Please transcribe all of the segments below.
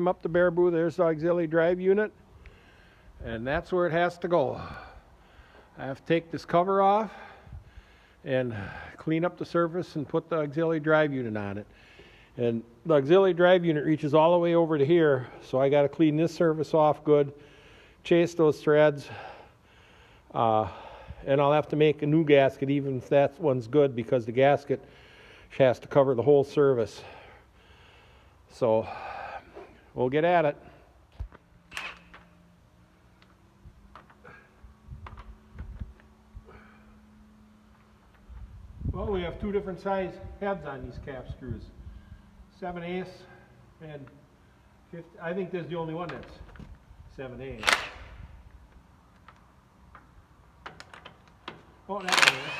climb up the Baraboo. There's the auxiliary drive unit, and that's where it has to go. I have to take this cover off and clean up the surface and put the auxiliary drive unit on it. And the auxiliary drive unit reaches all the way over to here, so I got to clean this surface off good, chase those threads, and I'll have to make a new gasket even if that one's good, because the gasket has to cover the whole surface. So we'll get at it. Well, we have two different size heads on these cap screws. 7/8 and 50. I think this is the only one that's 7/8. Oh, that one is.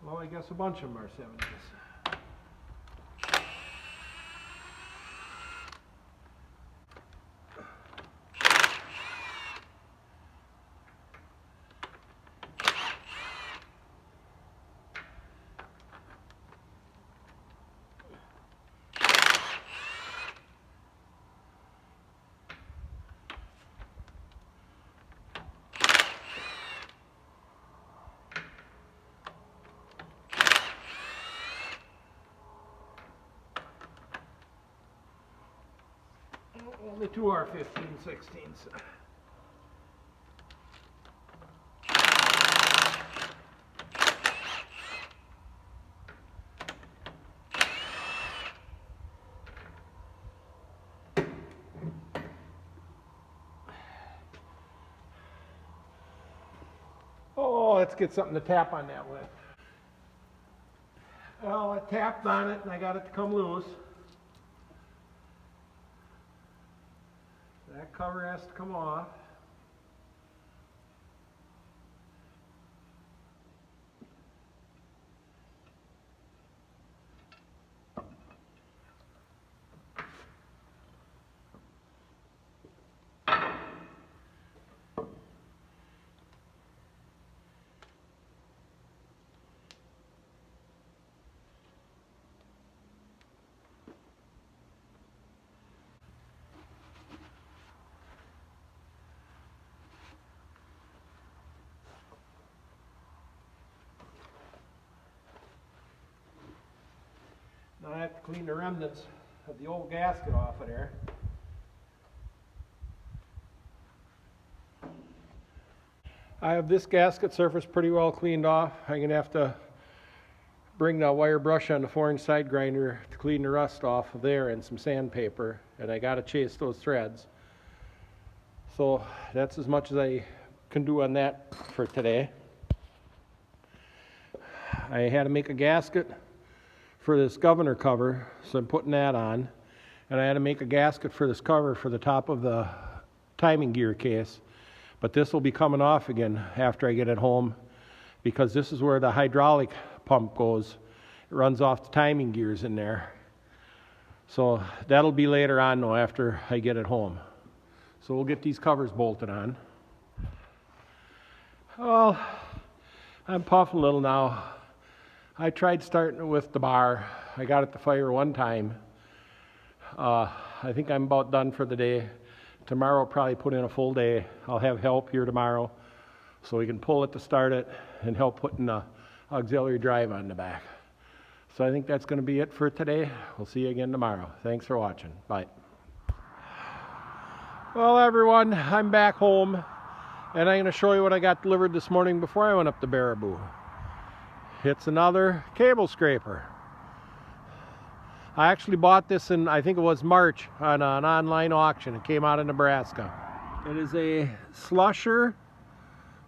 Well, I guess a bunch of them are 7/8. Only two are 15/16. Oh, let's get something to tap on that with. Well, I tapped on it and I got it to come loose. That cover has to come off. Now I have to clean the remnants of the old gasket off of there. I have this gasket surface pretty well cleaned off. I'm going to have to bring the wire brush on the 4-inch side grinder to clean the rust off of there and some sandpaper, and I got to chase those threads. So that's as much as I can do on that for today. I had to make a gasket for this governor cover, so I'm putting that on, and I had to make a gasket for this cover for the top of the timing gear case, but this will be coming off again after I get it home, because this is where the hydraulic pump goes. It runs off the timing gears in there, so that'll be later on though, after I get it home. So we'll get these covers bolted on. Well, I'm puffing a little now. I tried starting it with the bar. I got it to fire one time. I think I'm about done for the day. Tomorrow I'll probably put in a full day. I'll have help here tomorrow so we can pull it to start it and help putting the auxiliary drive on the back. So I think that's going to be it for today. We'll see you again tomorrow. Thanks for watching. Bye. Well, everyone, I'm back home, and I'm going to show you what I got delivered this morning before I went up to Baraboo. It's another cable scraper. I actually bought this in, I think it was March, on an online auction. It came out of Nebraska. It is a Slusher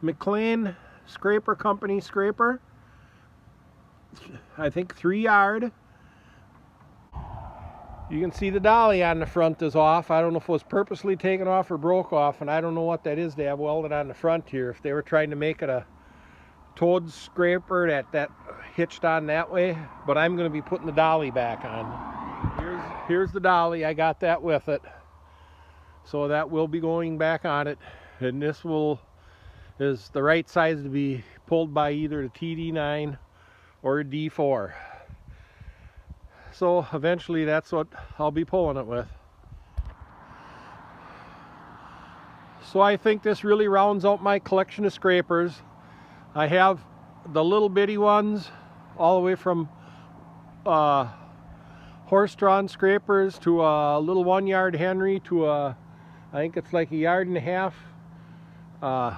McLean Scraper Company scraper. I think 3-yard. You can see the dolly on the front is off. I don't know if it was purposely taken off or broke off, and I don't know what that is they have welded on the front here. If they were trying to make it a towed scraper that hitched on that way, but I'm going to be putting the dolly back on. Here's the dolly. I got that with it, so that will be going back on it, and is the right size to be pulled by either the TD9 or a D4. So eventually that's what I'll be pulling it with. So I think this really rounds out my collection of scrapers. I have the little bitty ones all the way from horse-drawn scrapers to a little 1 yard Henry to a, I think it's like 1.5 yards.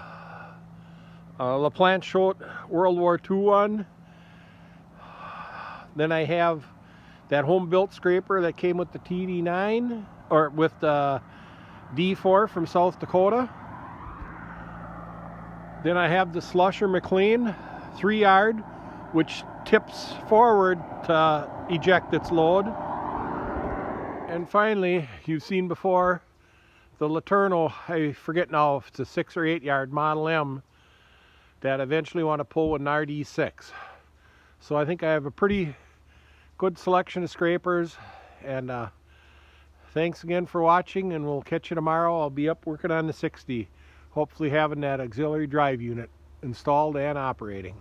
LaPlante Schott World War II one. Then I have that home-built scraper that came with the TD9, or with the D4 from South Dakota. Then I have the Slusher McLean 3 yard, which tips forward to eject its load. And finally, you've seen before, the Letourneau, I forget now if it's a 6 or 8 yard Model M, that eventually want to pull with an RD6. So I think I have a pretty good selection of scrapers, and thanks again for watching, and we'll catch you tomorrow. I'll be up working on the 60, hopefully having that auxiliary drive unit installed and operating.